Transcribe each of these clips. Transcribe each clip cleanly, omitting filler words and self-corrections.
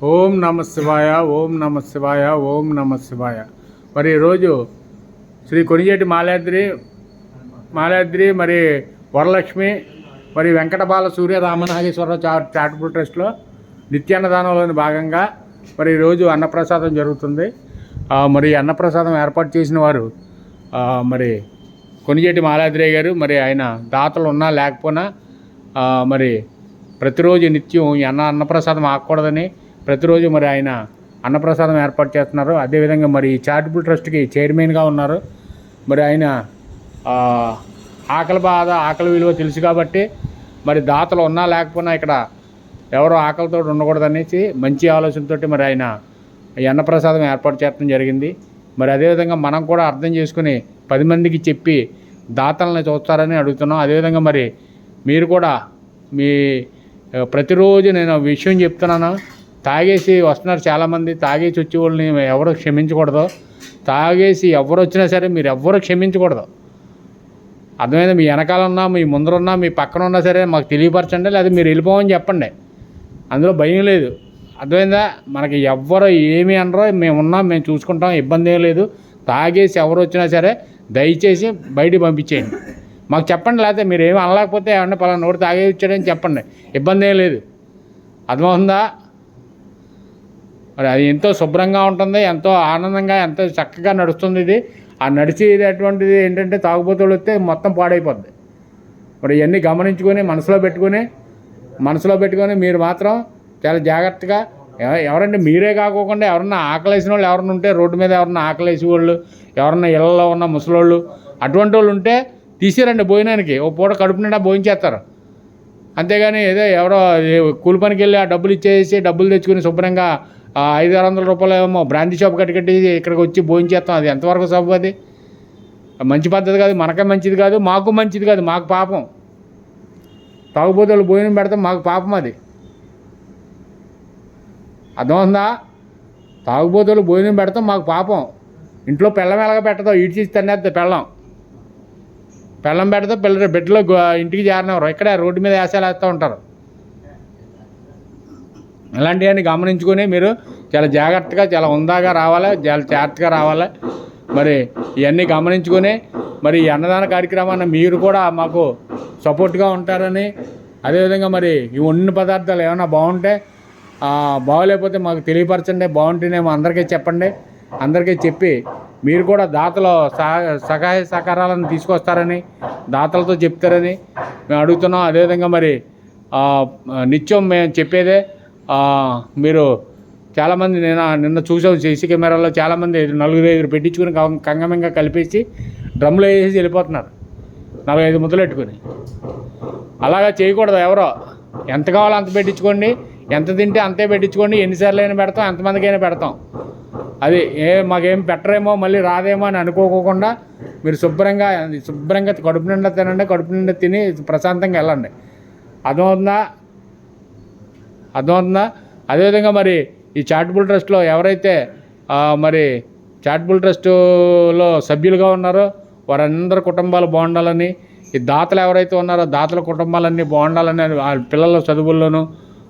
ఓం నమ శివాయ, ఓం నమ శివాయ, ఓం నమ శివాయ. మరి ఈరోజు శ్రీ కొణిజేటి మాలాద్రి మరి వరలక్ష్మి మరి వెంకటబాల సూర్య రామనాగేశ్వరరావు చారిటబుల్ ట్రస్ట్లో నిత్యాన్నదానంలోని భాగంగా మరి ఈరోజు అన్నప్రసాదం జరుగుతుంది. మరి అన్నప్రసాదం ఏర్పాటు చేసిన వారు మరి కొణిజేటి మాలాద్రి గారు. మరి ఆయన దాతలు ఉన్నా లేకపోయినా మరి ప్రతిరోజు నిత్యం ఈ అన్నప్రసాదం ఆగకూడదని ప్రతిరోజు మరి ఆయన అన్నప్రసాదం ఏర్పాటు చేస్తున్నారు. అదేవిధంగా మరి చారిటబుల్ ట్రస్ట్కి చైర్మన్గా ఉన్నారు. మరి ఆయన ఆకలి బాధ, ఆకలి విలువ తెలుసు కాబట్టి మరి దాతలు ఉన్నా లేకపోయినా ఇక్కడ ఎవరో ఆకలితో ఉండకూడదనేసి మంచి ఆలోచనతో మరి ఆయన ఈ అన్నప్రసాదం ఏర్పాటు చేయడం జరిగింది. మరి అదేవిధంగా మనం కూడా అర్థం చేసుకుని 10 మందికి చెప్పి దాతలను చూస్తారని అడుగుతున్నాం. అదేవిధంగా మరి మీరు కూడా మీ ప్రతిరోజు నేను విషయం చెప్తున్నాను. తాగేసి వస్తున్నారు చాలామంది. తాగేసి వచ్చే వాళ్ళని ఎవరు క్షమించకూడదు. తాగేసి ఎవరు వచ్చినా సరే మీరు ఎవ్వరూ క్షమించకూడదు. అర్థమైందా? మీ వెనకాలన్నా, మీ ముందరున్నా, మీ పక్కన ఉన్నా సరే మాకు తెలియపరచండి, లేదా మీరు వెళ్ళిపోమని చెప్పండి. అందులో భయం లేదు. అర్థమైందా? మనకి ఎవ్వరు ఏమి అనరో, మేము ఉన్నాం, మేము చూసుకుంటాం, ఇబ్బంది ఏం లేదు. తాగేసి ఎవరు వచ్చినా సరే దయచేసి బయటికి పంపించేయండి. మాకు చెప్పండి, లేకపోతే మీరు ఏమి అనలేకపోతే ఏమన్నా పలానా నోటి తాగే వచ్చాడని చెప్పండి, ఇబ్బంది ఏం లేదు. అర్థమవుతుందా? మరి అది ఎంతో శుభ్రంగా ఉంటుంది, ఎంతో ఆనందంగా, ఎంతో చక్కగా నడుస్తుంది. ఇది నడిచేటటువంటిది ఏంటంటే తాగుబోతులు వస్తే మొత్తం పాడైపోద్ది. మరి ఇవన్నీ గమనించుకొని మనసులో పెట్టుకొని మీరు మాత్రం చాలా జాగ్రత్తగా ఎవరంటే మీరే కాకోకుండా ఎవరన్నా ఆకలేసిన వాళ్ళు ఎవరన్నా ఉంటే, రోడ్డు మీద ఎవరన్నా ఆకలేసి వాళ్ళు, ఎవరన్నా ఇళ్లలో ఉన్న ముసలోళ్ళు అటువంటి వాళ్ళు ఉంటే తీసిరండి భోజనానికి. ఓ పూట కడుపు నిండా భోజనం. అంతేగాని ఏదో ఎవరో కూలి పనికి వెళ్ళి ఆ డబ్బులు ఇచ్చేసి డబ్బులు తెచ్చుకుని శుభ్రంగా 500-600 రూపాయలు ఏమో బ్రాంతి షాప్ కట్టి ఇక్కడికి వచ్చి భోజనం చేస్తాం. అది ఎంతవరకు సబ్బు? అది మంచి పద్ధతి కాదు, మనకే మంచిది కాదు, మాకు మంచిది కాదు, మాకు పాపం. తాగుబోతులు భోజనం పెడతాం, మాకు పాపం అది. అర్థమవుతుందా? తాగుబోతులు భోజనం పెడతాం, మాకు పాపం. ఇంట్లో పెళ్ళం ఎలాగ పెట్టదో ఈడ్చేసి తన్నేద్దా పెళ్ళం పెడతా బిడ్డలో ఇంటికి చేరనివ్వరు. ఇక్కడే రోడ్డు మీద వేసాలు వేస్తూ ఉంటారు. ఇలాంటివన్నీ గమనించుకొని మీరు చాలా జాగ్రత్తగా, చాలా హుందాగా రావాలి, చాలా జాగ్రత్తగా రావాలి. మరి ఇవన్నీ గమనించుకొని మరి ఈ అన్నదాన కార్యక్రమాన్ని మీరు కూడా మాకు సపోర్ట్గా ఉంటారని, అదేవిధంగా మరి ఈ వండిన పదార్థాలు ఏమైనా బాగుంటే, బాగోలేకపోతే మాకు తెలియపరచండి. బాగుంటేనేమో అందరికీ చెప్పండి. అందరికీ చెప్పి మీరు కూడా దాతల సహాయ సహకారాలను తీసుకొస్తారని, దాతలతో చెప్తారని మేము అడుగుతున్నాం. అదేవిధంగా మరి నిత్యం మేము చెప్పేదే, మీరు చాలామంది నిన్న చూసాం సీసీ కెమెరాలో, చాలామంది 4-5 పెట్టించుకుని కంగమంగా కలిపేసి డ్రమ్లో వేసి వెళ్ళిపోతున్నారు, 4-5 ముద్దలెట్టుకుని. అలాగా చేయకూడదు. ఎవరో ఎంత కావాలో అంత పెట్టించుకోండి, ఎంత తింటే అంతే పెట్టించుకోండి. ఎన్నిసార్లు అయినా పెడతాం, ఎంతమందికైనా పెడతాం. అది మాకేం పెట్టరేమో, మళ్ళీ రాదేమో అని అనుకోకుండా మీరు శుభ్రంగా కడుపు నిండా తినండి. కడుపు నిండా తిని ప్రశాంతంగా వెళ్ళండి. అర్థమవుతుందా? అదేవిధంగా మరి ఈ చారిటబుల్ ట్రస్ట్లో ఎవరైతే మరి చారిటబుల్ ట్రస్టులో సభ్యులుగా ఉన్నారో వారందరి కుటుంబాలు బాగుండాలని, ఈ దాతలు ఎవరైతే ఉన్నారో దాతల కుటుంబాలన్నీ బాగుండాలని, వాళ్ళ పిల్లల చదువుల్లోనూ,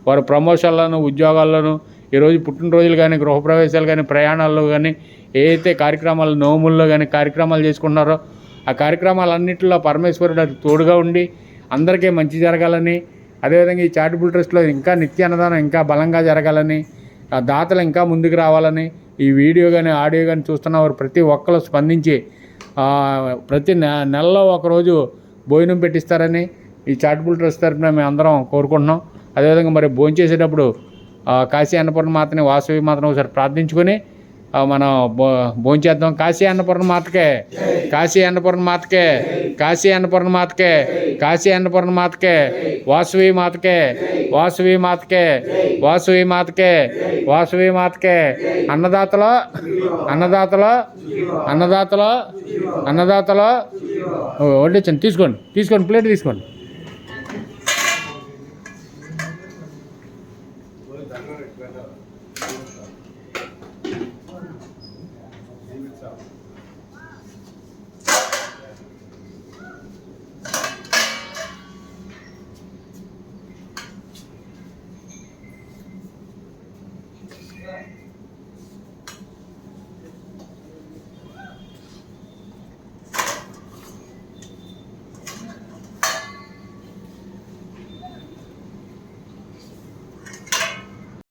వారి ప్రమోషన్లను, ఉద్యోగాల్లోనూ, ఈరోజు పుట్టినరోజులు కానీ, గృహప్రవేశాలు కానీ, ప్రయాణాల్లో కానీ, ఏదైతే కార్యక్రమాలు, నోముల్లో కానీ కార్యక్రమాలు చేసుకుంటున్నారో ఆ కార్యక్రమాలన్నింటిలో పరమేశ్వరుడు తోడుగా ఉండి అందరికీ మంచి జరగాలని, అదేవిధంగా ఈ చారిటబుల్ ట్రస్ట్లో ఇంకా నిత్యాన్నదానం ఇంకా బలంగా జరగాలని, దాతలు ఇంకా ముందుకు రావాలని, ఈ వీడియో కానీ ఆడియో కానీ చూస్తున్న వారు ప్రతి ఒక్కరు స్పందించి ప్రతి నెలలో ఒకరోజు భోజనం పెట్టిస్తారని ఈ చారిటబుల్ ట్రస్ట్ తరఫున మేము అందరం కోరుకుంటున్నాం. అదేవిధంగా మరి భోజనం చేసేటప్పుడు కాశీ అన్నపూర్ణ మాతని, వాసవి మాతను ఒకసారి ప్రార్థించుకొని మనం భోంచేద్దాం. కాశీ అన్నపూర్ణ మాతకే, కాశీ అన్నపూర్ణ మాతకే, కాశీ అన్నపూర్ణ మాతకే, కాశీ అన్నపూర్ణ మాతకే, వాసవి మాతకే, వాసవి మాతకే, వాసవి మాతకే, వాసవి మాతకే. అన్నదాతలో అన్నదాతలో అన్నదాతలో అన్నదాతలో వడ్డించండి. తీసుకోండి ప్లేట్ తీసుకోండి.